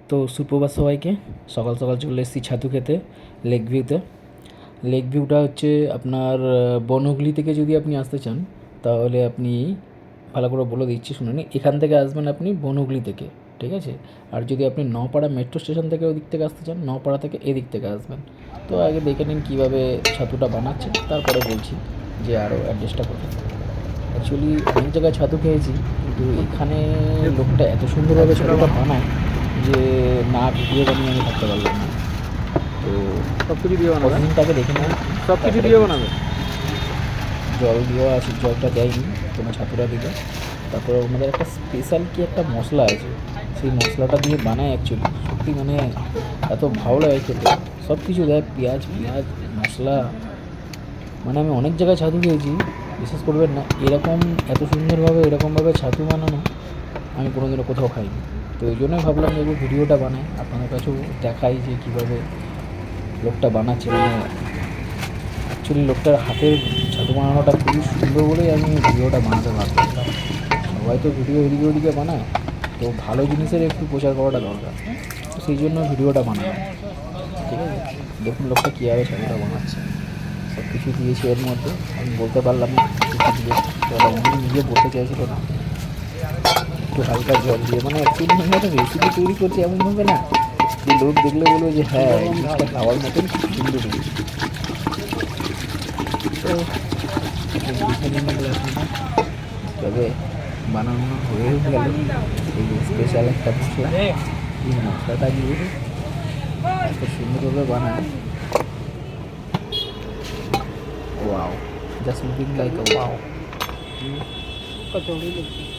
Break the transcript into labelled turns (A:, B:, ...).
A: তো সুপ্রভাত সবাইকে। সকাল সকাল চলে এসেছি ছাতু খেতে লেক ভিউতে। লেক ভিউটা হচ্ছে আপনার বনহুগলি থেকে যদি আপনি আসতে চান তাহলে আপনি ভালো করে বলে দিচ্ছি শুনে নিন। এখান থেকে আসবেন আপনি বনহুগলি থেকে, ঠিক আছে? আর যদি আপনি নপাড়া মেট্রো স্টেশন থেকে ওদিক থেকে আসতে চান, নপাড়া থেকে এদিক থেকে আসবেন। তো আগে দেখে নিন কীভাবে ছাতুটা বানাচ্ছে, তারপরে বলছি যে আরও অ্যাড্রেসটা কোথায়। অ্যাকচুয়ালি অনেক জায়গায় ছাতু খেয়েছি, কিন্তু এখানে লোকটা এত সুন্দরভাবে ছাতুটা বানায় যে না ভিডিও বানিয়ে আমি থাকতে পারলাম না। তো
B: সব কিছু দিয়ে বানাবে,
A: প্রসেসিংটাকে দেখে নেন।
B: সব কিছু দিয়ে বানাবে।
A: জল দেওয়া আছে, জলটা দেয়নি, তোমার ছাতুটা দিল। তারপরে ওনাদের একটা স্পেশাল কি একটা মশলা আছে, সেই মশলাটা দিয়ে বানায়। অ্যাকচুয়ালি সত্যি মানে এত ভালো লাগে খেতে। সব কিছু দেয়, পেঁয়াজ পেঁয়াজ মশলা। মানে আমি অনেক জায়গায় ছাতু খেয়েছি, বিশ্বাস করবেন না এরকম এত সুন্দরভাবে এরকমভাবে ছাতু বানানো আমি কোনোদিনও কোথাও খাইনি। তো ওই জন্যই ভাবলাম যে ভিডিওটা বানাই, আপনাদের কাছেও দেখাই যে কীভাবে লোকটা বানাচ্ছে। মানে অ্যাকচুয়ালি লোকটার হাতের ছাতু বানানোটা খুবই সুন্দর বলেই আমি ভিডিওটা বানাতে পারতাম। সবাই তো ভিডিও এদিকে ওদিকে বানায়, তো ভালো জিনিসের একটু প্রচার করাটা দরকার। তো সেই জন্য ভিডিওটা বানানো, ঠিক আছে? দেখুন লোকটা কীভাবে ছাতুটা বানাচ্ছে। সব কিছু দিয়েছি এর মধ্যে, আমি বলতে পারলাম না কিছু দিয়েছি, তো উনি নিজে বলতে চাইছিল না। একটু হালকা জল দিয়ে, মানে অ্যাকচুয়ালি আমি একটা রেসিপি তৈরি করছি এমনভাবে না যে লোক দেখলে বলবো যে হ্যাঁ এই জিনিসটা খাওয়ার মতন খুব সুন্দর হয়েছে। তো দেখে নিয়ে গেলে আপনারা তবে বানানো হয়ে গেল এই স্পেশাল একটা মশলা। এই মশলাটা দিয়ে এত সুন্দরভাবে বানায়, wow, just looking like wow.
B: Kachori लगती है।